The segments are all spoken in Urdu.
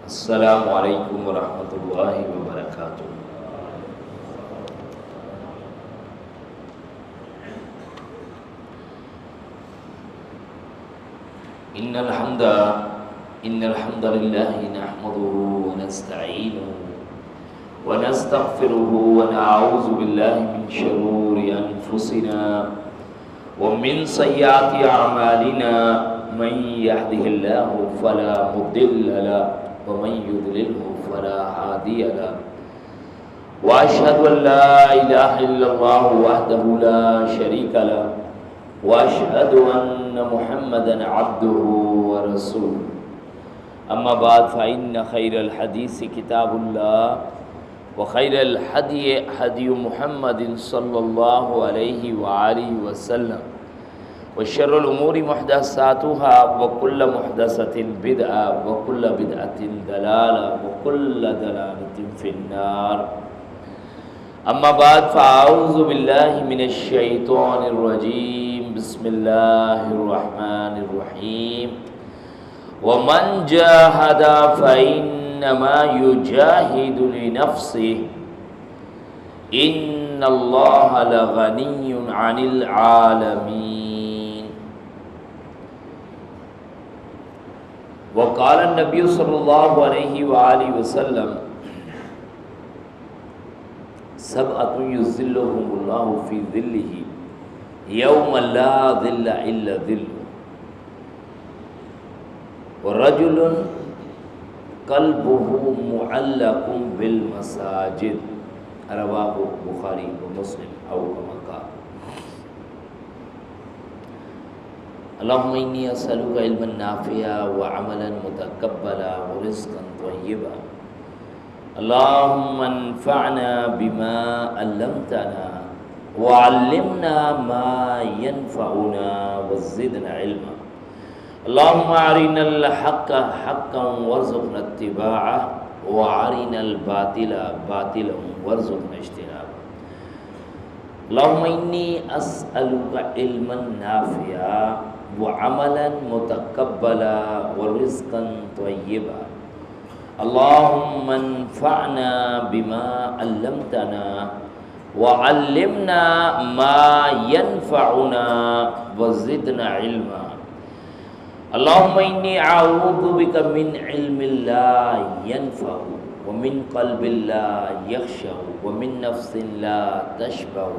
السلام علیکم ورحمۃ اللہ وبرکاتہ۔ ان الحمد للہ نحمده ونستعینه ونستغفره ونعوذ باللہ من شرور انفسنا ومن سیئات اعمالنا من يهده الله فلا مضل له ومن يضلله فلا هادي له واشهد ان لا اله الا الله وحده لا شريك له واشهد ان محمدا عبده ورسوله اما بعد فان خير الحديث كتاب الله وخير الهدي هدي محمد صلى الله عليه واله وسلم وشر الامور محدثاتها وكل محدثة بدعة وكل بدعة ضلالة وكل ضلالة في النار اما بعد فاعوذ بالله من الشيطان الرجيم بسم الله الرحمن الرحيم ومن جاهد فإنما يجاهد لنفسه إن الله لغني عن العالمين وقال النبي صلی اللہ علیہ وآلہ وسلم سبعۃ یظلهم اللہ فی ظلہ یوم لا ظل الا ظلہ ورجل قلبه معلق بالمساجد رواہ بخاری و مسلم او کما قال۔ اللہم انی اسألک علما نافعا وعملا متقبلا ورزقا طیبا۔ اللہم انفعنا بما علمتنا وعلمنا ما ينفعنا وزدنا علما۔ اللہم ارنا الحق حقا وارزقنا اتباعه وارنا الباطل باطلا وارزقنا اجتنابه۔ اللہم انی اسألک علما نافعا وعملا متقبلا ورزقا طیبا۔ اللہم انفعنا بما علمتنا وعلمنا ما ينفعنا وزدنا علما۔ اللہم انی اعوذ بک من علم لا ينفع ومن قلب لا يخشع ومن نفس لا تشبع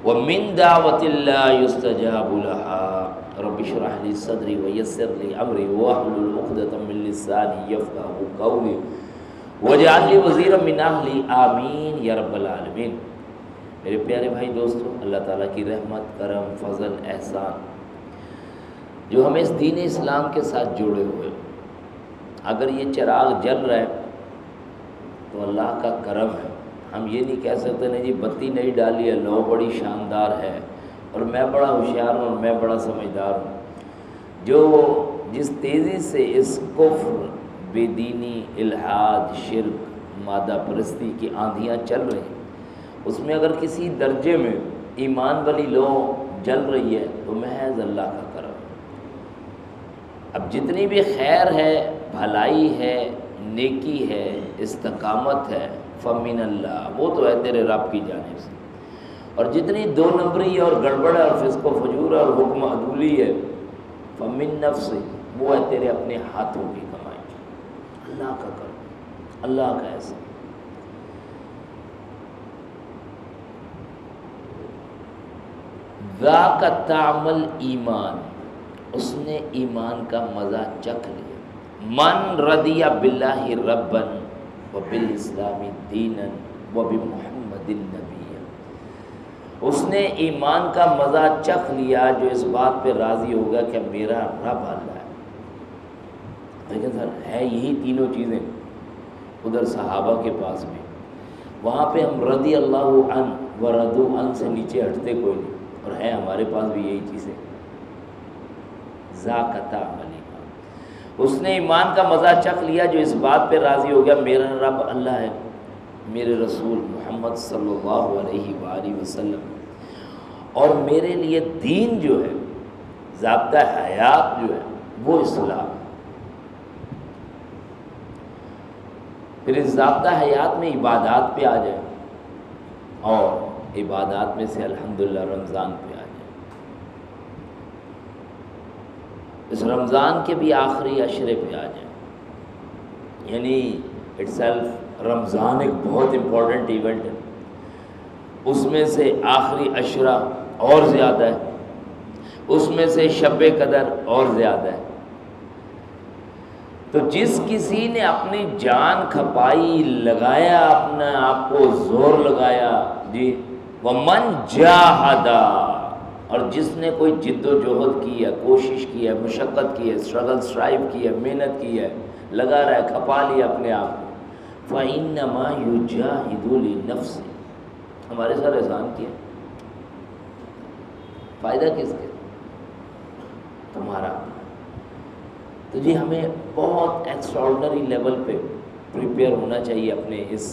ومن دعوة لا يستجاب لها۔ رب اشرح لي صدري ويسر لي امري واحلل عقدة من لساني يفقهوا قولي واجعل لي وزيرا من اهلي آمين یا رب العالمین۔ میرے پیارے بھائی دوستو، اللہ تعالیٰ کی رحمت، کرم، فضل، احسان جو ہمیں اس دین اسلام کے ساتھ جوڑے ہوئے، اگر یہ چراغ جل رہا ہے تو اللہ کا کرم ہے۔ ہم یہ نہیں کہہ سکتے نہیں جی بتی نہیں ڈالی ہے، لو بڑی شاندار ہے اور میں بڑا ہوشیار ہوں اور میں بڑا سمجھدار ہوں۔ جو جس تیزی سے اس کفر، بے دینی، الحاد، شرک، مادہ پرستی کی آندھیاں چل رہی ہیں، اس میں اگر کسی درجے میں ایمان والی لو جل رہی ہے تو محض اللہ کا کرم۔ اب جتنی بھی خیر ہے، بھلائی ہے، نیکی ہے، استقامت ہے، فمن اللہ، وہ تو ہے تیرے رب کی جانب سے، اور جتنی دو نمبری اور گڑبڑ ہے اور فسق و فجور اور حکم عدولی ہے، فمن نفس، وہ ہے تیرے اپنے ہاتھوں کی کمائی، اللہ کا کرم، اللہ کا احسان۔ ذاق طعم الایمان، اس نے ایمان کا مزہ چکھ لیا۔ من رضی باللہ ربا وبالاسلام دینا وبمحمد النبی، اس نے ایمان کا مزہ چکھ لیا جو اس بات پہ راضی ہوگا کہ میرا رب اللہ ہے۔ لیکن سر ہے یہی تینوں چیزیں ادھر صحابہ کے پاس بھی، وہاں پہ ہم رضی اللہ عنہ و رضوا عنہ سے نیچے ہٹتے کوئی نہیں، اور ہے ہمارے پاس بھی یہی چیزیں۔ ذاق طعم الایمان، اس نے ایمان کا مزہ چکھ لیا جو اس بات پہ راضی ہو گیا میرا رب اللہ ہے، میرے رسول محمد صلی اللہ علیہ وآلہ وسلم، اور میرے لیے دین جو ہے، ضابطہ حیات جو ہے وہ اسلام۔ پھر اس ضابطہ حیات میں عبادات پہ آ جائیں، اور عبادات میں سے الحمدللہ رمضان پہ آ جائیں۔ اس رمضان کے بھی آخری عشرے پہ آ جائیں، یعنی اٹ سیلف رمضان ایک بہت امپورٹنٹ ایونٹ ہے، اس میں سے آخری عشرہ اور زیادہ ہے، اس میں سے شب قدر اور زیادہ ہے۔ تو جس کسی نے اپنی جان کھپائی، لگایا اپنا آپ کو زور لگایا جی، وَمَنْ جَاهَدَ، اور جس نے کوئی جد و جہد کی ہے، کوشش کی ہے، مشقت کی ہے، اسٹرگل اسٹرائیو کی ہے، محنت کی ہے، لگا رہا ہے، کھپا لیا اپنے آپ کو، فَإِنَّمَا يُجَاهِدُ لِنَفْسِهِ، ہمارے ساتھ احسان کیا، فائدہ کس کے؟ تمہارا۔ تو جی ہمیں بہت ایکسٹراڈنری لیول پہ پریپیئر ہونا چاہیے اپنے اس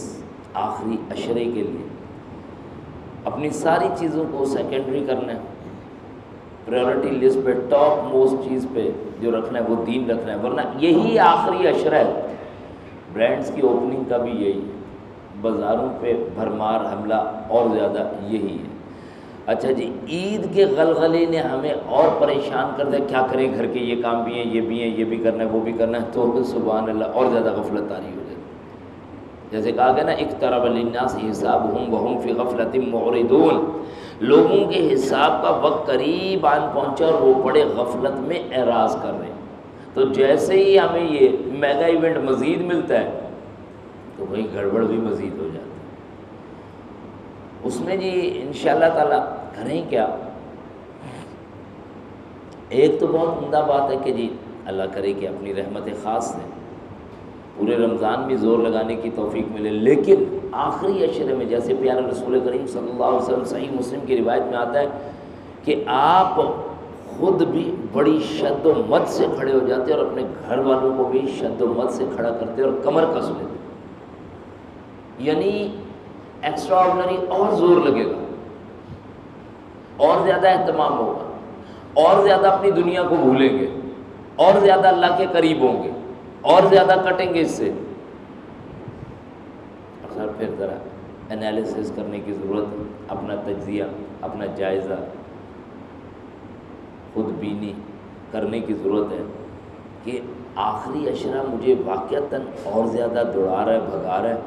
آخری عشرے کے لیے، اپنی ساری چیزوں کو سیکنڈری کرنا ہے، پریورٹی لسٹ پہ ٹاپ موسٹ چیز پہ جو رکھنا ہے وہ دین رکھنا ہے، ورنہ یہی آخری عشرہ ہے۔ برانڈز کی اوپننگ کا بھی یہی ہے، بازاروں پہ بھرمار حملہ اور زیادہ یہی ہے۔ اچھا جی، عید کے غلغلے نے ہمیں اور پریشان کر دیا، کیا کریں، گھر کے یہ کام بھی ہیں، یہ بھی ہیں، یہ بھی کرنا ہے، وہ بھی کرنا ہے، تو سبحان اللہ اور زیادہ غفلت طاری ہو جاتی ہے۔ جیسے کہا گیا نا، اقترب للناس حسابهم وهم فی غفلۃ معرضون، لوگوں کے حساب کا وقت قریب آن پہنچا اور وہ بڑے غفلت میں اعراض کر رہے ہیں۔ تو جیسے ہی ہمیں یہ میگا ایونٹ مزید ملتا ہے تو وہی گڑبڑ بھی مزید ہو جاتی ہے۔ اس میں جی انشاءاللہ تعالیٰ کریں کیا؟ ایک تو بہت عمدہ بات ہے کہ جی اللہ کرے کہ اپنی رحمت خاص سے پورے رمضان میں زور لگانے کی توفیق ملے، لیکن آخری عشرے میں جیسے پیارے رسول کریم صلی اللہ علیہ وسلم صحیح مسلم کی روایت میں آتا ہے کہ آپ خود بھی بڑی شد و مد سے کھڑے ہو جاتے اور اپنے گھر والوں کو بھی شد و مد سے کھڑا کرتے اور کمر کس لیتے، یعنی ایکسٹرا آرڈنری اور زور لگے گا، اور زیادہ اہتمام ہوگا، اور زیادہ اپنی دنیا کو بھولیں گے، اور زیادہ اللہ کے قریب ہوں گے، اور زیادہ کٹیں گے اس سے۔ اور پھر ذرا انالیسس کرنے کی ضرورت ہے، اپنا تجزیہ، اپنا جائزہ، خود بینی کرنے کی ضرورت ہے کہ آخری عشرہ مجھے واقعتاً اور زیادہ دوڑا رہا ہے، بھگا رہا ہے،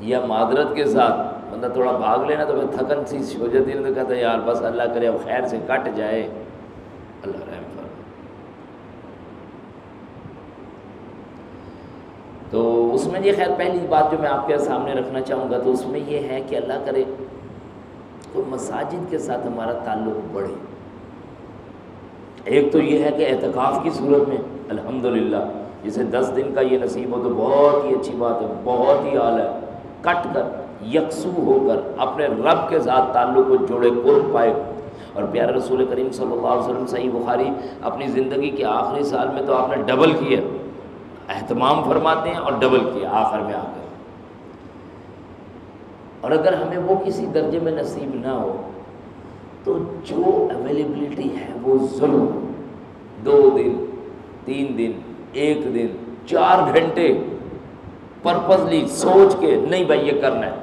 یا معذرت کے ساتھ بندہ تھوڑا بھاگ لینا تو پھر تھکن سی ہو جاتی ہے، تو کہتا ہے یار بس اللہ کرے اب خیر سے کٹ جائے، اللہ رحم فرمائے۔ تو اس میں یہ خیر پہلی بات جو میں آپ کے سامنے رکھنا چاہوں گا تو اس میں یہ ہے کہ اللہ کرے تو مساجد کے ساتھ ہمارا تعلق بڑھے۔ ایک تو یہ ہے کہ اعتکاف کی صورت میں الحمدللہ جسے 10 دن کا یہ نصیب ہو تو بہت ہی اچھی بات ہے، بہت ہی اعلیٰ ہے، کٹ کر یکسو ہو کر اپنے رب کے ساتھ تعلق کو جوڑے، قرب پائے۔ اور پیارے رسول کریم صلی اللہ علیہ وسلم صحیح بخاری اپنی زندگی کے آخری سال میں تو آپ نے ڈبل کیا، اہتمام فرماتے ہیں اور ڈبل کیا آخر میں آ کر۔ اور اگر ہمیں وہ کسی درجے میں نصیب نہ ہو تو جو اویلیبلٹی ہے وہ ضرور 2 دن 3 دن 1 دن 4 گھنٹے پرپزلی سوچ کے نہیں بھائی یہ کرنا ہے۔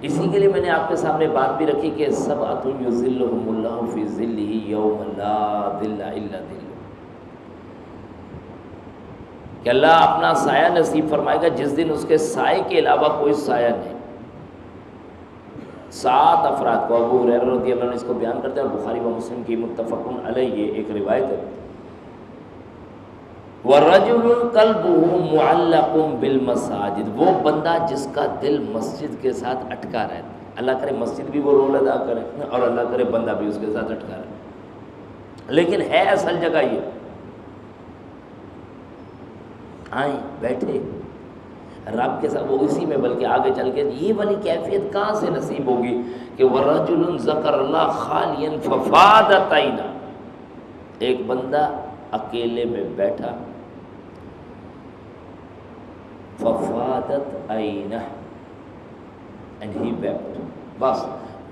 اسی کے لیے میں نے آپ کے سامنے بات بھی رکھی کہ سبعۃ یظلھم اللہ فی ظلہ یوم لا ظل الا ظلہ، کہ اللہ اپنا سایہ نصیب فرمائے گا جس دن اس کے سائے کے علاوہ کوئی سایہ نہیں۔ 7 افراد کو ابو ہریرہ رضی اللہ عنہ اس کو بیان کرتے ہیں اور بخاری و مسلم کی متفق علیہ یہ ایک روایت ہے۔ وَرَجُلٌ قَلْبُهُ مُعَلَّقٌ بِالْمَسَاجِدِ، وہ بندہ جس کا دل مسجد کے ساتھ اٹکا رہتا ہے، اللہ کرے مسجد بھی وہ رول ادا کرے اور اللہ کرے بندہ بھی اس کے ساتھ اٹکا رہے، لیکن ہے اصل جگہ یہ، آئیں بیٹھے رب کے ساتھ، وہ اسی میں بلکہ آگے چل کے یہ والی کیفیت کہاں سے نصیب ہوگی کہ وَرَجُلٌ ذَكَرَ اللَّهَ خَالِيًا فَفَاضَتْ عَيْنَاهُ، ایک بندہ اکیلے میں بیٹھا، فَفَاضَتْ عَيْنَاهُ and he wept، بس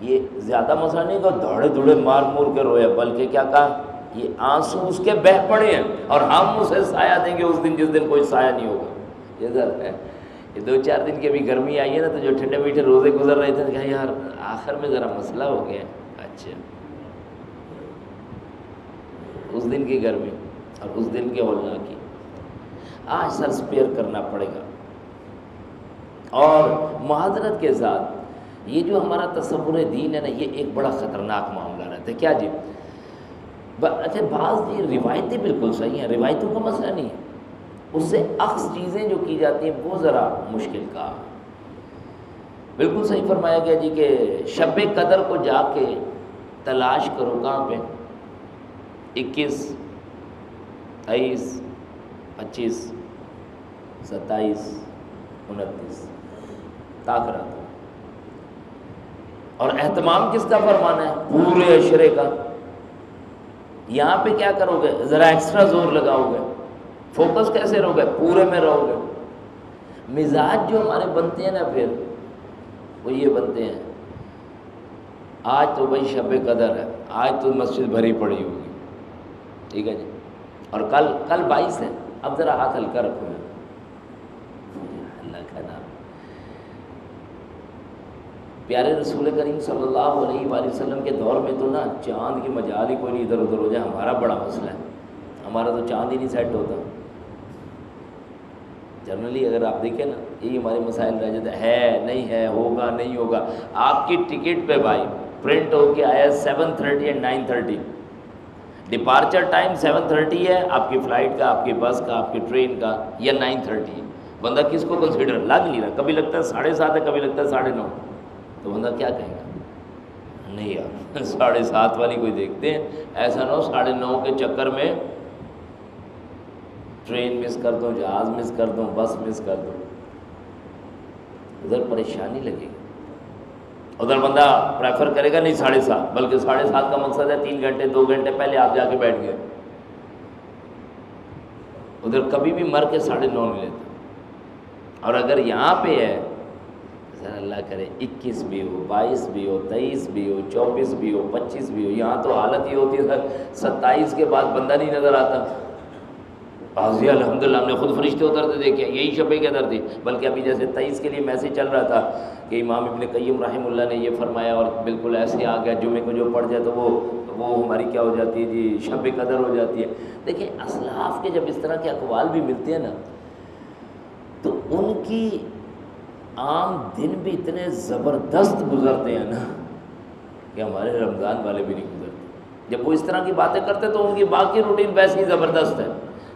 یہ زیادہ مسئلہ نہیں کہ دوڑے دوڑے مار مور کے رویا، بلکہ کیا کہا یہ آنسو اس کے بہہ پڑے ہیں اور ہم اسے سایہ دیں گے اس دن جس دن کوئی سایہ نہیں ہوگا۔ یہ ذرا یہ 2-4 دن کی ابھی گرمی آئی ہے نا، تو جو ٹھنڈے میٹھے روزے گزر رہے تھے کہا یار آخر میں ذرا مسئلہ ہو گیا. اچھا، اس دن کی گرمی اور اس دن کے ہولناکی آج سر سپیئر کرنا پڑے گا. اور معذرت کے ساتھ یہ جو ہمارا تصور دین ہے نا، یہ ایک بڑا خطرناک معاملہ رہتا ہے. کیا جی؟ اچھا، بعض یہ روایتیں بالکل صحیح ہیں، روایتوں کا مسئلہ نہیں ہے، اس سے عکس چیزیں جو کی جاتی ہیں وہ ذرا مشکل کا. بالکل صحیح فرمایا گیا جی کہ شب قدر کو جا کے تلاش کرو. کہاں پہ؟ 21، 23، 25، 27، 29 تاک رات. اور اہتمام کس کا فرمانا ہے؟ پورے عشرے کا. یہاں پہ کیا کرو گے؟ ذرا ایکسٹرا زور لگاؤ گے. فوکس کیسے رہو گے؟ پورے میں رہو گے. مزاج جو ہمارے بنتے ہیں نا پھر وہ یہ بنتے ہیں، آج تو بھائی شب قدر ہے، آج تو مسجد بھری پڑی ہوگی، ٹھیک ہے جی، اور کل 22 ہے، اب ذرا ہاتھ ہلکا رکھو. اللہ کا نام. پیارے رسول کریم صلی اللہ علیہ وآلہ وسلم کے دور میں تو نا چاند کی مجال ہی کوئی نہیں ادھر ادھر ہو جائے. ہمارا بڑا مسئلہ ہے، ہمارا تو چاند ہی نہیں سیٹ ہوتا. جنرلی اگر آپ دیکھیں نا یہی ہمارے مسائل رہ جاتے ہیں، ہے نہیں ہے، ہوگا نہیں ہوگا. آپ کی ٹکٹ پہ بھائی پرنٹ ہو کے آیا 7:30 اینڈ 9:30، ڈپارچر ٹائم 7:30 ہے آپ کی فلائٹ کا، آپ کی بس کا، آپ کی ٹرین کا، یا 9:30. بندہ کس کو کنسیڈر لگ نہیں رہا، کبھی لگتا ہے 7:30 ہے، کبھی لگتا ہے 9:30. تو بندہ کیا کہے گا؟ نہیں یار 7:30 والی کوئی دیکھتے ہیں، ایسا نہ ہو 9:30 کے چکر میں ٹرین مس کر دوں، جہاز مس کر دوں، بس مس کر دوں. ادھر پریشانی لگے گی. ادھر بندہ پریفر کرے گا نہیں 7:30، بلکہ 7:30 کا مقصد ہے 3 گھنٹے 2 گھنٹے پہلے آپ جا کے بیٹھ گئے. ادھر کبھی بھی مر کے 9:30 نہیں لیتا. اور اگر یہاں پہ ہے اللہ کرے 21 بھی ہو، 22 بھی ہو، 23 بھی ہو، 24 بھی ہو، 25 بھی ہو، یہاں تو حالت یہ ہوتی ہے 27 کے بعد بندہ نہیں نظر آتا. قاضی الحمدللہ ہم نے خود فرشتے اترتے دیکھے، یہی شب قدر تھی. بلکہ ابھی جیسے 23 کے لیے میسیج چل رہا تھا کہ امام ابن قیم رحمہ اللہ نے یہ فرمایا، اور بالکل ایسے آ گیا جمعے کو جو پڑھ جائے تو وہ ہماری کیا ہو جاتی ہے جی، شب قدر ہو جاتی ہے. دیکھیں اسلاف کے جب اس طرح کے اقوال بھی ملتے ہیں نا تو ان کی عام دن بھی اتنے زبردست گزرتے ہیں نا کہ ہمارے رمضان والے بھی نہیں گزرتے. جب وہ اس طرح کی باتیں کرتے تو ان کی باقی روٹین ویسے ہی زبردست ہے.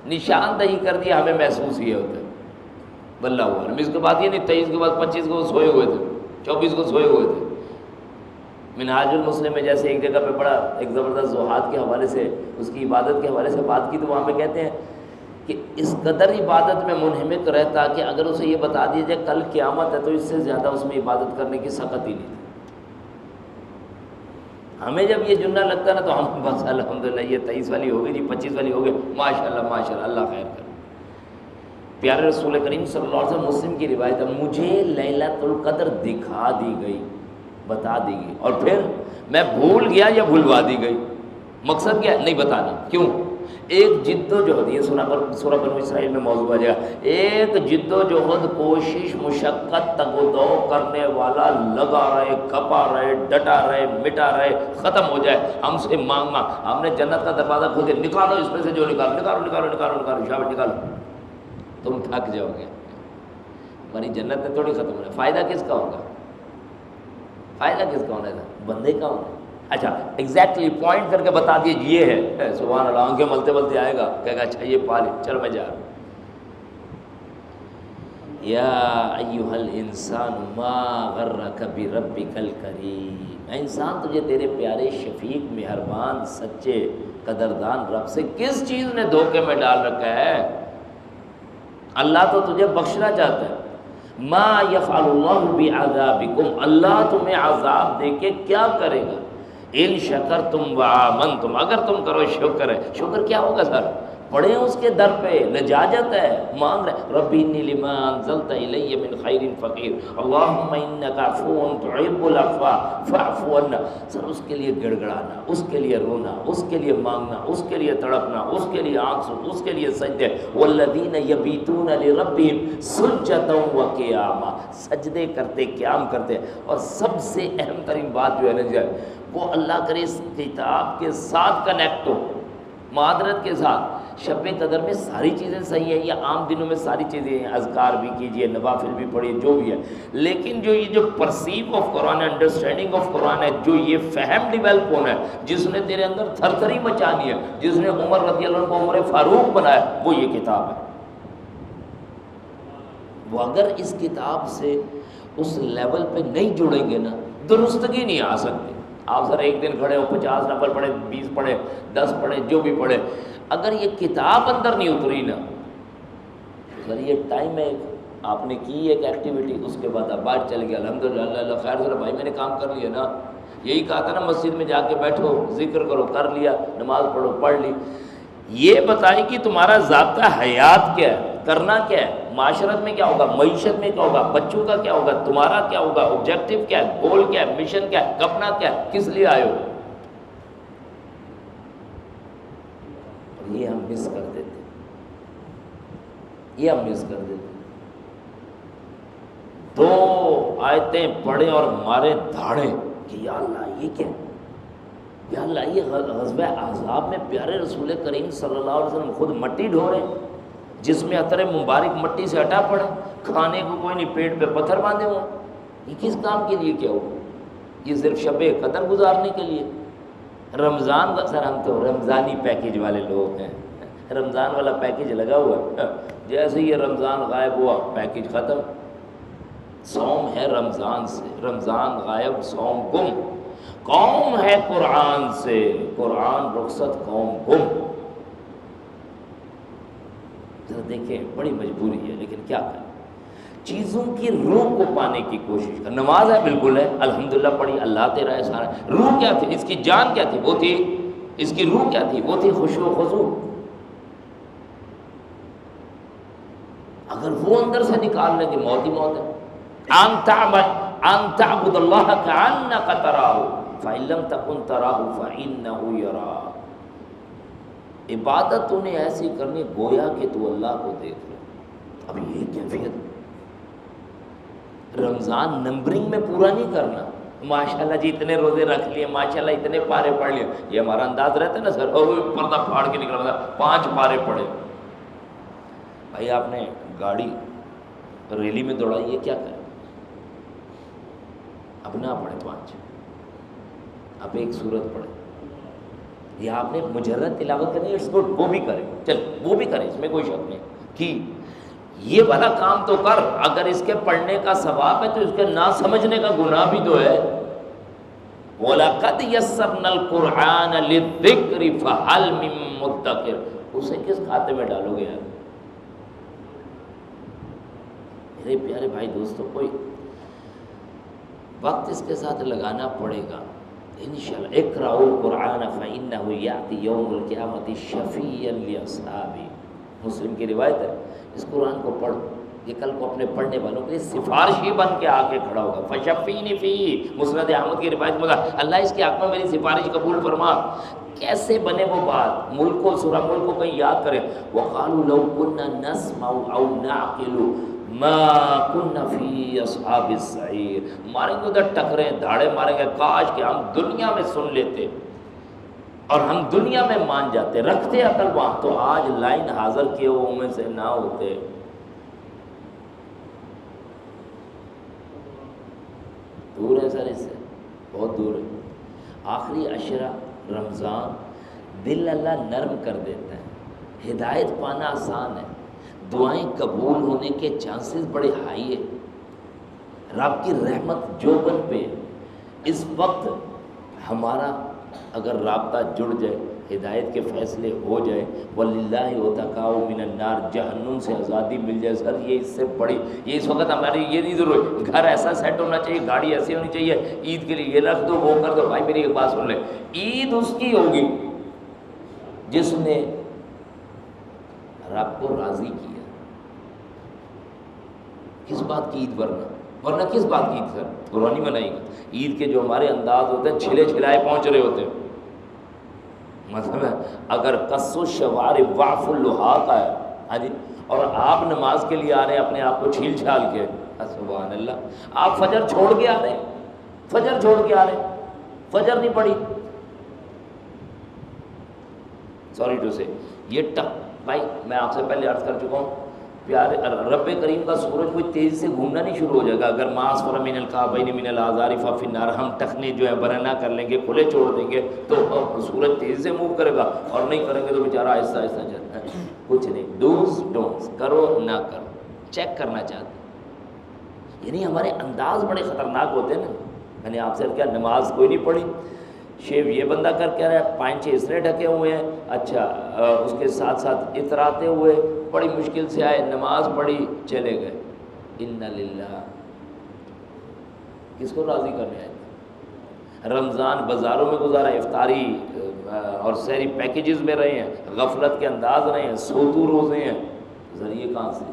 نشاندہی کر دیا ہمیں محسوس یہ ہوتا ہے. واللہ عالم. اس کے بعد یہ نہیں 23 کے بعد 25 کو سوئے ہوئے تھے، 24 کو سوئے ہوئے تھے. منہاج المسلم میں جیسے ایک جگہ پہ پڑھا، ایک زبردست زہاد کے حوالے سے، اس کی عبادت کے حوالے سے بات کی، تو وہاں پہ کہتے ہیں کہ اس قدر عبادت میں منہمک رہتا کہ اگر اسے یہ بتا دیا جائے کل قیامت ہے تو اس سے زیادہ اس میں عبادت کرنے کی سخت ہی نہیں تھی. ہمیں جب یہ جملہ لگتا ہے نا تو ہم بس الحمدللہ یہ 23 والی ہو گئی جی، 25 والی ہو گئی، ماشاءاللہ ماشاءاللہ، اللہ خیر کرے. پیارے رسول کریم صلی اللہ علیہ وسلم، مسلم کی روایت ہے، مجھے لیلۃ القدر دکھا دی گئی، بتا دی گئی، اور پھر میں بھول گیا یا بھلوا دی گئی. مقصد کیا ہے؟ نہیں بتانا. کیوں؟ ایک جد و جہد، یہ سورہ بنو اسرائیل میں موضوع آ جائے گا. ایک جد و جہد، کوشش، مشقت، تگ و دو کرنے والا لگا رہے، کھپا رہے، ڈٹا رہے، مٹا رہے، ختم ہو جائے. ہم سے مانگ ہم نے جنت کا دروازہ کھول کے نکالو اس میں سے جو نکالو، نکالو نکالو نکالو نکالو، شاباش نکالو. تم تھک جاؤ گے. ہماری جنت میں تھوڑی ختم ہونا. فائدہ کس کا ہوگا؟ فائدہ کس کا ہونا ہے؟ بندے کا ہونا. اچھا ایگزیکٹلی پوائنٹ کر کے بتا دیے یہ ہے، سبحان اللہ، آنکھیں ملتے ملتے آئے گا، کہے گا اچھا یہ پا لے، چل میں جا رہا ہوں. یا ایھا الانسان ما غرک بربک الکریم، اے انسان تجھے تیرے پیارے شفیق مہربان سچے قدردان رب سے کس چیز نے دھوکے میں ڈال رکھا ہے؟ اللہ تو تجھے بخشنا چاہتا ہے. ما یفعل اللہ بعذابکم، اللہ تمہیں عذاب دے کے کیا کرے گا؟ ان شکرتم وآمنتم، اگر تم کرو شکر ہے. شکر کیا ہوگا سر؟ پڑھیں اس کے در پہ، لجاجت ہے، مانگ رہے ربی انی لما انزلت الی من خیر فقیر اللہم انک عفو تحب العفو فاعف عنا. سر اس کے لیے گڑ گڑانا، اس کے لیے رونا، اس کے لیے مانگنا، اس کے لیے تڑپنا، اس کے لیے آنسو، اس کے لیے سجدے. والذین یبیتون لربہم سجدا وقیاما، سجدے کرتے، قیام کرتے. اور سب سے اہم ترین بات جو ہے نا وہ اللہ کرے اس کتاب کے ساتھ کنیکٹ ہو، معذرت کے ساتھ. شب قدر میں ساری چیزیں صحیح ہیں، یا عام دنوں میں ساری چیزیں ہیں، اذکار بھی کیجئے، نوافل بھی پڑھیے، جو بھی ہے، لیکن جو یہ جو پرسیو آف قرآن ہے، انڈرسٹینڈنگ آف قرآن ہے، جو یہ فہم ڈیولپ ہونا ہے، جس نے تیرے اندر تھر تھری مچانی ہے، جس نے عمر رضی اللہ عنہ کو عمر فاروق بنایا، وہ یہ کتاب ہے. وہ اگر اس کتاب سے اس لیول پہ نہیں جڑیں گے نا، درستگی نہیں آ سکتی. آپ سر ایک دن کھڑے ہو، 50 نفل پڑھے، 20 پڑھے، 10 پڑھے، جو بھی پڑھے، اگر یہ کتاب اندر نہیں اتری نا، سر یہ ٹائم ہے، آپ نے کی ایک ایکٹیویٹی، اس کے بعد آپ باہر چل گیا، الحمدللہ اللہ خیر سر بھائی میں نے کام کر لیا نا. یہی کہا تھا نا مسجد میں جا کے بیٹھو، ذکر کرو، کر لیا، نماز پڑھو، پڑھ لی. یہ بتائے کہ تمہارا ضابطہ حیات کیا ہے، کرنا کیا ہے، معاشرت میں کیا ہوگا، معیشت میں کیا ہوگا، بچوں کا کیا ہوگا، تمہارا کیا ہوگا، آبجیکٹو کیا ہے، گول کیا ہے، مشن کیا ہے، کرنا کیا ہے، کس لیے آئے ہو. یہ ہم مس کر دیتے، یہ ہم مس کر دیتے. 2 آیتیں پڑھیں اور مارے دھاڑے کہ یا اللہ یہ کیا ہے، یا اللہ یہ غزوہ احزاب میں پیارے رسول کریم صلی اللہ علیہ وسلم خود مٹی ڈھو رہے ہیں، جس میں عطر مبارک مٹی سے ہٹا پڑا، کھانے کو کوئی نہیں، پیٹ پہ پتھر باندھے ہوئے. یہ کس کام کے لیے کیا ہوا؟ یہ صرف شب قدر گزارنے کے لیے. رمضان کا سر ہم تو رمضانی پیکیج والے لوگ ہیں، رمضان والا پیکیج لگا ہوا ہے، جیسے یہ رمضان غائب ہوا پیکیج ختم. صوم ہے رمضان سے، رمضان غائب، صوم گم. قوم ہے قرآن سے، قرآن رخصت، قوم گم. ذرا دیکھیں بڑی مجبوری ہے، لیکن کیا کریں، چیزوں کی روح کو پانے کی کوشش کر. نماز ہے بالکل ہے، الحمدللہ پڑھی، اللہ تیرا ہے سارا. روح کیا تھی اس کی، جان کیا تھی، وہ تھی اس کی روح کیا تھی، وہ تھی خشوع و خضوع. اگر وہ اندر سے نکال لیں گے موت ہی موت ہے. ان تعبد اللہ کأنک تراہ فإن لم تکن تراہ فإنہ یراک. عبادت تو نے ایسی کرنی گویا کہ تو اللہ کو دیکھ رہا. اب یہ کیفیت رمضان نمبرنگ میں پورا نہیں کرنا، ماشاءاللہ جی اتنے روزے رکھ لیے، ماشاءاللہ اتنے پارے پڑھ لیے، یہ ہمارا انداز رہتا ہے نا سر، اور پردہ پھاڑ کے نکل رہا تھا 5 پارے پڑھے. بھائی آپ نے گاڑی ریلی میں دوڑائی ہے، کیا کریں، اب نہ پڑھے 5، اب ایک سورت پڑھے. یا آپ نے مجرد تلاوت کرنی ہے، اٹس گڈ، وہ بھی کریں، چل وہ بھی کریں، اس میں کوئی شک نہیں کہ یہ والا کام تو کر. اگر اس کے پڑھنے کا ثواب ہے تو اس کے نہ سمجھنے کا گناہ بھی تو ہے. وَلَقَدْ يَسَّرْنَا الْقُرْآنَ لِلذِّكْرِ فَهَلْ مِن مُدَّكِرٍ. اسے کس کھاتے میں ڈالو گے یار میرے پیارے بھائی دوستو. کوئی وقت اس کے ساتھ لگانا پڑے گا انشاءاللہ. اقرأوا القرآن فإنه یأتی یوم القیامۃ شفیعا لأصحابہ. مسلم کی روایت ہے، اس قرآن کو پڑھو، یہ کل کو اپنے پڑھنے والوں کے لیے سفارشی بن کے آ کے کھڑا ہوگا. فشفینی فیہ، مسند احمد کی روایت میں اللہ اس کے حق میں میری سفارش قبول فرما. کیسے بنے وہ بات، ملک کو، سورہ ملک کو کہیں یاد کریں. وقالوا لو كنا نسمع او نعقل ما كنا فی اصحاب السعیر. ماریں گے ادھر ٹکریں، دھاڑے ماریں گے، کاش کہ ہم دنیا میں سن لیتے اور ہم دنیا میں مان جاتے، رکھتے عقل وہاں، تو آج لائن حاضر کیے وہ میں سے نہ ہوتے. دور ہے سر، اس سے بہت دور ہے. آخری عشرہ رمضان دل اللہ نرم کر دیتا ہے، ہدایت پانا آسان ہے، دعائیں قبول ہونے کے چانسز بڑے ہائی ہے. رب کی رحمت جو بن پہ اس وقت ہمارا اگر رابطہ جڑ جائے، ہدایت کے فیصلے ہو جائے، وَلِلَّهِ وَتَقَاءُ مِنَ النَّارِ، جہنم سے آزادی مل جائے. سر یہ اس سے بڑی، یہ اس وقت ہماری یہ نہیں ضرورت، گھر ایسا سیٹ ہونا چاہیے، گاڑی ایسی ہونی چاہیے، عید کے لیے یہ رکھ دو، وہ کر دو. بھائی میری ایک بات سن لیں، عید اس کی ہوگی جس نے رب کو راضی کیا. کس بات کی عید ورنہ کس بات کی عید؟ سر قربانی منائے گا. عید کے جو ہمارے انداز ہوتے ہیں چھلے چھلائے پہنچ رہے ہوتے ہیں. مطلب اگر قص الشوار واف اللحاق ہے ہاں جی، اور آپ نماز کے لیے آ رہے ہیں اپنے آپ کو چھیل چھال کے، سبحان اللہ، آپ فجر چھوڑ کے آ رہے ہیں، فجر نہیں پڑھی. سوری ٹو سے یہ بھائی میں آپ سے پہلے عرض کر چکا ہوں، پیارے رب کریم کا سورج کوئی تیزی سے گھومنا نہیں شروع ہو جائے گا. اگر ماس فر من الکعبین من الاذار ففی النار، ہم ٹخنے جو ہے برہنہ کر لیں گے، کھلے چھوڑ دیں گے تو سورج تیزی سے موو کرے گا، اور نہیں کریں گے تو بیچارہ آہستہ آہستہ چلتا ہے. کچھ نہیں، ڈوز ڈونٹس، کرو نہ کرو، چیک کرنا چاہتے ہیں. یعنی ہمارے انداز بڑے خطرناک ہوتے ہیں نا. میں نے آپ سے کیا نماز کوئی نہیں پڑھی، شیو یہ بندہ کر کہہ رہا ہے، پائنچے اس نے ڈھکے ہوئے ہیں، اچھا اس کے ساتھ ساتھ اتراتے ہوئے بڑی مشکل سے آئے، نماز پڑھی، چلے گئے. انا للہ، کس کو راضی کرنے آئے؟ رمضان بازاروں میں گزارا، افطاری اور سحری پیکیجز میں رہے ہیں، غفلت کے انداز رہے ہیں، سوتو روزے ہیں. ذریعے کہاں سے؟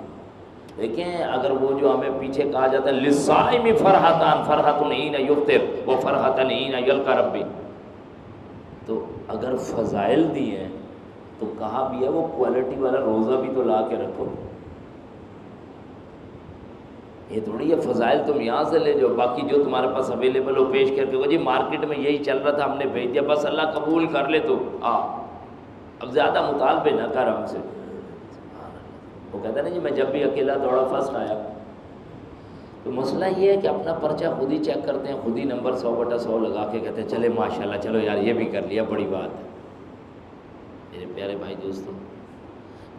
دیکھیں اگر وہ جو ہمیں پیچھے کہا جاتا ہے للصائم فرحتان، فرحۃ حین یفطر و فرحۃ حین یلقی ربی، تو اگر فضائل دی ہیں تو کہا بھی ہے وہ کوالٹی والا روزہ بھی تو لا کے رکھو. یہ تھوڑی ہے فضائل تم یہاں سے لے جاؤ، باقی جو تمہارے پاس اویلیبل ہو پیش کر کے، وہ جی مارکیٹ میں یہی چل رہا تھا ہم نے بھیج دیا، بس اللہ قبول کر لے تو اب زیادہ مطالبے نہ کر ہم سے. وہ کہتا ہے نا جی میں جب بھی اکیلا دوڑا فرسٹ آیا. تو مسئلہ یہ ہے کہ اپنا پرچہ خود ہی چیک کرتے ہیں، خود ہی نمبر 100/100 لگا کے کہتے ہیں چلے ماشاءاللہ، چلو یار یہ بھی کر لیا، بڑی بات ہے. میرے پیارے بھائی دوستوں،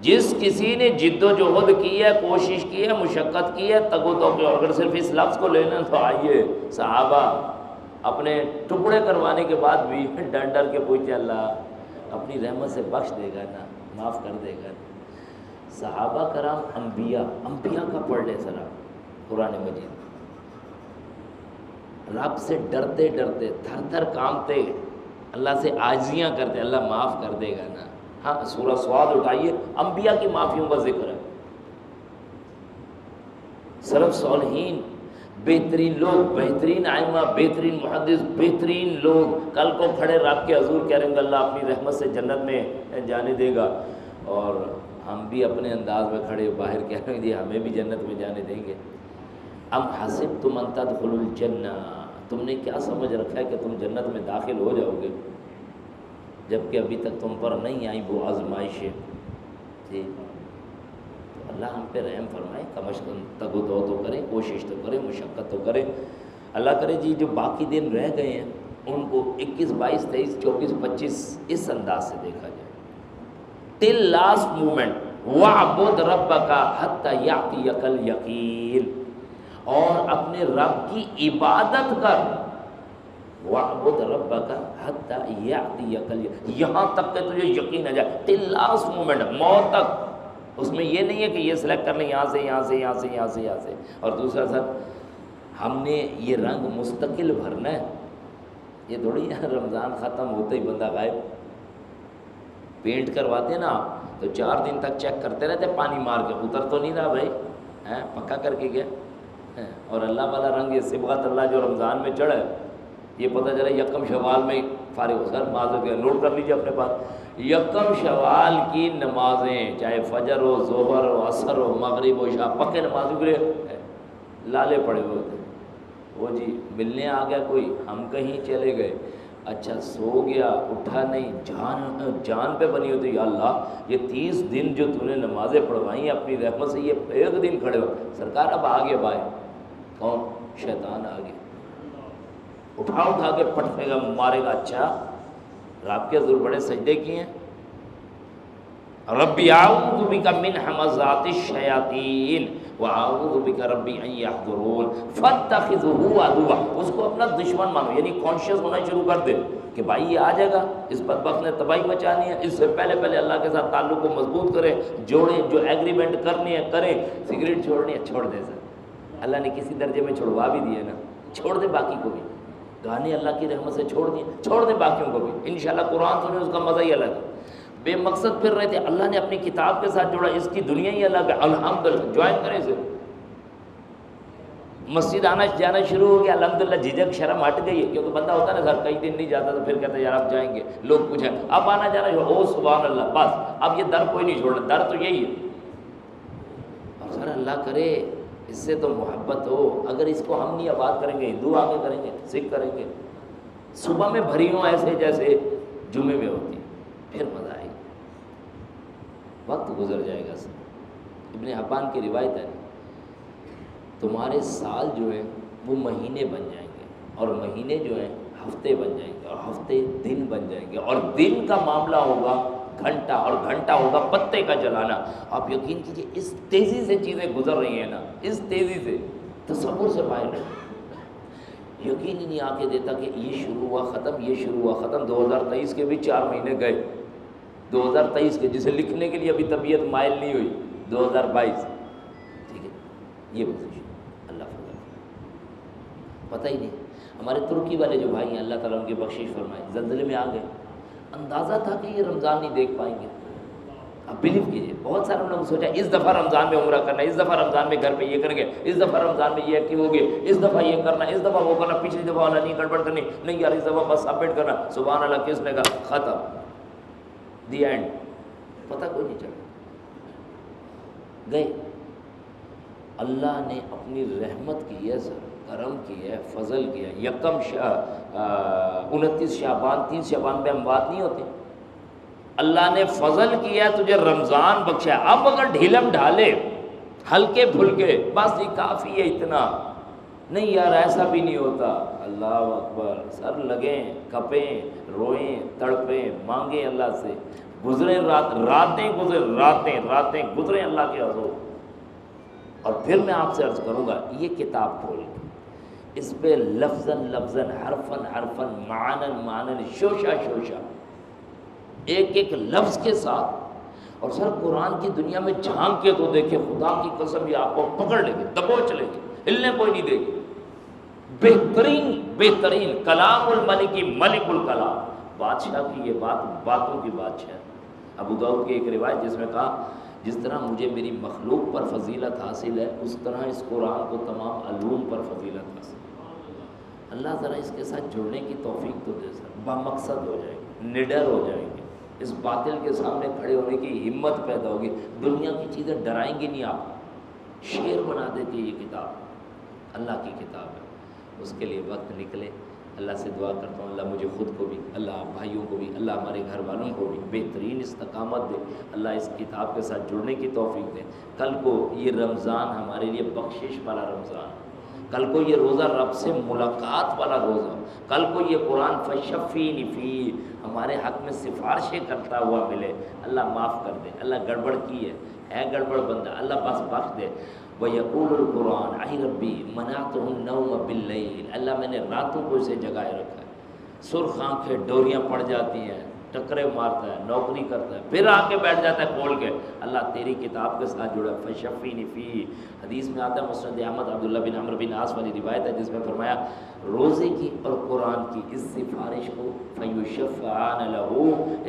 جس کسی نے جد و جہد کی ہے، کوشش کی ہے، مشقت کی ہے، تگ و دو کے، اگر صرف اس لفظ کو لینا تو آئیے صحابہ اپنے ٹکڑے کروانے کے بعد بھی ڈر ڈر کے پوچھتے اللہ اپنی رحمت سے بخش دے گا نا، معاف کر دے گا. صحابہ کرام انبیاء کا پڑھ لے ذرا قرآن مجید، رب سے ڈرتے ڈرتے تھر تھر کانپتے، اللہ سے عاجزیاں کرتے، اللہ معاف کر دے گا نا. ہاں سورہ سواد اٹھائیے، انبیاء کی معافیوں کا ذکر ہے. سلف صالحین، بہترین لوگ، بہترین ائمہ، بہترین محدث، بہترین لوگ کل کو کھڑے رب کے حضور کہہ رہے ہیں اللہ اپنی رحمت سے جنت میں جانے دے گا، اور ہم بھی اپنے انداز میں کھڑے باہر کہہ رہے ہیں جی ہمیں بھی جنت میں جانے دیں گے. ام حسبتم ان تدخلوا الجنہ، تم نے کیا سمجھ رکھا ہے کہ تم جنت میں داخل ہو جاؤ گے جبکہ ابھی تک تم پر نہیں آئی وہ آزمائشیں. جی تو اللہ ہم پہ رحم فرمائے، کم از کم تگ و دو تو کریں، کوشش تو کریں، مشقت تو کریں. اللہ کرے جی جو باقی دن رہ گئے ہیں ان کو 21، 22، 23، 24، 25 اس انداز سے دیکھا جائے. ٹل لاسٹ مومنٹ وَاعْبُدْ رَبَّكَ حَتَّى يَأْتِيَكَ الْيَقِينُ، اور اپنے رب کی عبادت کر. وَاعْبُدْ رَبَّكَ حَتَّى يَأْتِيَكَ الْيَقِينُ، یہاں تک کہ تجھے یقین آ جائے. ٹل لاسٹ مومنٹ، موت تک. اس میں یہ نہیں ہے کہ یہ سلیکٹ کر لیں یہاں سے یہاں سے یہاں سے یہاں سے یہاں سے. اور دوسرا سر ہم نے یہ رنگ مستقل بھرنا ہے، یہ تھوڑی ہے رمضان ختم ہوتے ہی بندہ غائب. پینٹ کرواتے ہیں نا تو 4 دن تک چیک کرتے رہتے پانی مار کے، اتر تو نہیں رہا بھائی، پکا کر کے گیا. اور اللہ والا رنگ یہ صبغت اللہ جو رمضان میں چڑھا ہے، یہ پتہ چلا یکم شوال میں فارغ ہو. سر معذرت ہے، نوٹ کر لیجیے اپنے پاس، یکم شوال کی نمازیں چاہے فجر ہو، ظہر ہو، عصر ہو، مغرب ہو، عشاء، پکے نمازوں کے لیے لالے پڑے ہوئے تھے. وہ جی ملنے آ گیا کوئی، ہم کہیں چلے گئے، اچھا سو گیا، اٹھا نہیں، جان پہ بنی ہوتی یا اللہ یہ 30 دن جو تو نے نمازیں پڑھوائی ہیں اپنی رحمت سے، یہ ایک دن کھڑے ہو. سرکار اب آگے باہر کون؟ شیطان آگے اٹھا کے پٹکے گا، مارے گا. اچھا رب کے حضور بڑے سجدے کیے ہیں، ربی اعوذ بک من ہمزات الشیاطین واعوذ بک ربی ان یحضرون فاتخذہ عدوا. اس کو اپنا دشمن مانو، یعنی کانشیس ہونا شروع کر دے کہ بھائی یہ آ جائے گا، اس بدبخت نے تباہی مچانی ہے. اس سے پہلے اللہ کے ساتھ تعلق کو مضبوط کریں، جوڑیں، جو ایگریمنٹ کرنی ہے کریں. سگریٹ چھوڑنی ہے چھوڑ دیں. سر اللہ نے کسی درجے میں چھوڑوا بھی دیے نا، چھوڑ دیں باقی کو بھی. گانے اللہ کی رحمت سے چھوڑ دیں، چھوڑ دیں باقیوں کو بھی. انشاءاللہ قرآن سنیں، اس کا مزہ ہی الگ ہے. بے مقصد پھر رہے تھے، اللہ نے اپنی کتاب کے ساتھ جوڑا، اس کی دنیا ہی الگ ہے، الحمدللہ جوائن کریں اسے۔ مسجد آنا جانا شروع ہو گیا، الحمدللہ جھجک شرم ہٹ گئی ہے، کیونکہ بندہ ہوتا ہے نا سر کئی دن نہیں جاتا تو پھر کہتا ہے یار اب جائیں گے، لوگ پوچھیں اب آنا جانا شروع، او سبحان اللہ، بس اب یہ در کوئی نہیں چھوڑنا، در تو یہی ہے۔ اور سر اللہ کرے اس سے تو محبت ہو، اگر اس کو ہم نہیں آباد کریں گے، ہندو آگے کریں گے، سکھ کریں گے، صبح میں بھری ہوں ایسے جیسے جمعے میں ہوتی، پھر مزہ آئے گا۔ وقت گزر جائے گا سر، ابن حبان کی روایت ہے، تمہارے سال جو ہیں وہ مہینے بن جائیں گے، اور مہینے جو ہیں ہفتے بن جائیں گے، اور ہفتے دن بن جائیں گے، اور دن کا معاملہ ہوگا گھنٹہ، اور گھنٹہ ہوگا پتے کا جلانا۔ آپ یقین کیجئے اس تیزی سے چیزیں گزر رہی ہیں نا، اس تیزی سے تصور سے باہر ہے، یقین ہی نہیں آ کے دیتا کہ یہ شروع ہوا ختم، یہ شروع ہوا ختم۔ 2023 کے بھی 4 مہینے گئے، 2023 کے جسے لکھنے کے لیے ابھی طبیعت مائل نہیں ہوئی، 2022، ٹھیک ہے، یہ پوزیشن اللہ فضل پتہ ہی نہیں۔ ہمارے ترکی والے جو بھائی ہیں اللہ تعالیٰ ان کی بخشش فرمائے، زلزلے میں آ گئے، اندازہ تھا کہ یہ رمضان نہیں دیکھ پائیں گے، اب بلیو کیجیے بہت سارے لوگوں نے سوچا اس دفعہ رمضان میں عمرہ کرنا، اس دفعہ رمضان میں گھر پہ یہ کریں گے، اس دفعہ رمضان میں یہ ایکٹیو ہو گئے، اس دفعہ یہ کرنا، اس دفعہ وہ کرنا، پچھلی دفعہ والا نہیں گڑبڑ کرنی، نہیں یار اس دفعہ بس سبمٹ کرنا، سبحان اللہ کس نے کہا ختم، دی اینڈ، پتہ کوئی نہیں چلا، گئے۔ اللہ نے اپنی رحمت کی ہے سر، کرم کی ہے، فضل کیا ہے۔ 29 شعبان 30 شعبان میں ہم بات نہیں ہوتے، اللہ نے فضل کیا ہے، تجھے رمضان بخشا ہے۔ اب اگر ڈھیلم ڈھالے ہلکے پھلکے بس یہ کافی ہے، اتنا نہیں یار ایسا بھی نہیں ہوتا، اللہ اکبر، سر لگیں، کپیں، روئیں، تڑپیں، مانگیں اللہ سے، گزریں راتیں راتیں گزریں اللہ کے حضور۔ اور پھر میں آپ سے عرض کروں گا یہ کتاب کھول اس پہ لفظاً لفظاً، حرفاً حرفاً، معناً معناً، شوشہ شوشہ، ایک ایک لفظ کے ساتھ۔ اور سر قرآن کی دنیا میں جھانک کے تو دیکھیں، خدا کی قسم یہ آپ کو پکڑ لے گی، دبوچ لے گی، ہلنے کوئی نہیں دے گی۔ بہترین کلام الملک، ملک الکلام، بادشاہ کی یہ بات باتوں کی بادشاہ۔ ابو داؤد کی ایک روایت جس میں کہا جس طرح مجھے میری مخلوق پر فضیلت حاصل ہے اس طرح اس قرآن کو تمام علوم پر فضیلت حاصل ہے۔ اللہ ذرا اس کے ساتھ جڑنے کی توفیق تو دے سر، بامقصد ہو جائیں گے، نڈر ہو جائیں گے، اس باطل کے سامنے کھڑے ہونے کی ہمت پیدا ہوگی، دنیا کی چیزیں ڈرائیں گی نہیں آپ کو، شیر بنا دیتی ہے یہ کتاب، اللہ کی کتاب ہے۔ اس کے لیے وقت نکلے، اللہ سے دعا کرتا ہوں اللہ مجھے خود کو بھی، اللہ آپ بھائیوں کو بھی، اللہ ہمارے گھر والوں کو بھی بہترین استقامت دے، اللہ اس کتاب کے ساتھ جڑنے کی توفیق دے۔ کل کو یہ رمضان ہمارے لیے بخشش والا رمضان، کل کو یہ روزہ رب سے ملاقات والا روزہ، کل کو یہ قرآن فشفینی فی ہمارے حق میں سفارشیں کرتا ہوا ملے۔ اللہ معاف کر دے، اللہ گڑبڑ کی ہے گڑبڑ بندہ، اللہ بس بخش دے۔ وَيَقُولُ الْقُرْآنُ اَيْ رَبِّي مَنَعْتُهُ النَّوْمَ بِاللَّيْلِ، اللہ میں نے راتوں کو اسے جگائے رکھا ہے، سرخ آنکھیں ڈوریاں پڑ جاتی ہیں، ٹکرے مارتا ہے، نوکری کرتا ہے، پھر آ کے بیٹھ جاتا ہے کھول کے، اللہ تیری کتاب کے ساتھ جڑا، فشفینی فی۔ حدیث میں آتا ہے مسند احمد عبداللہ بن عمرو بن عاص والی روایت ہے جس میں فرمایا روزے کی اور قرآن کی اس سفارش کو فیشفعان لہ،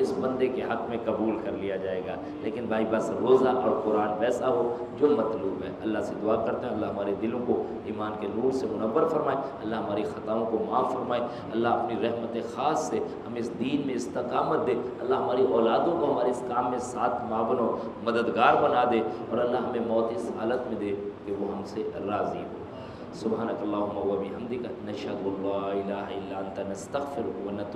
اس بندے کے حق میں قبول کر لیا جائے گا۔ لیکن بھائی بس روزہ اور قرآن ویسا ہو جو مطلوب ہے۔ اللہ سے دعا کرتے ہیں اللہ ہمارے دلوں کو ایمان کے نور سے منور فرمائے، اللہ ہماری خطاؤں کو معاف فرمائے، اللہ اپنی رحمت خاص سے ہمیں اس دین میں استقامت دے، اللہ ہماری اولادوں کو ہمارے اس کام میں ساتھ معاون و مددگار بنا دے، اور اللہ ہمیں موت اس حالت میں دے کہ وہ ہم سے راضی ہو۔ سبحانک اللہم و بحمدک، نشہد ان لا الہ الا انت، نستغفرک و نتوب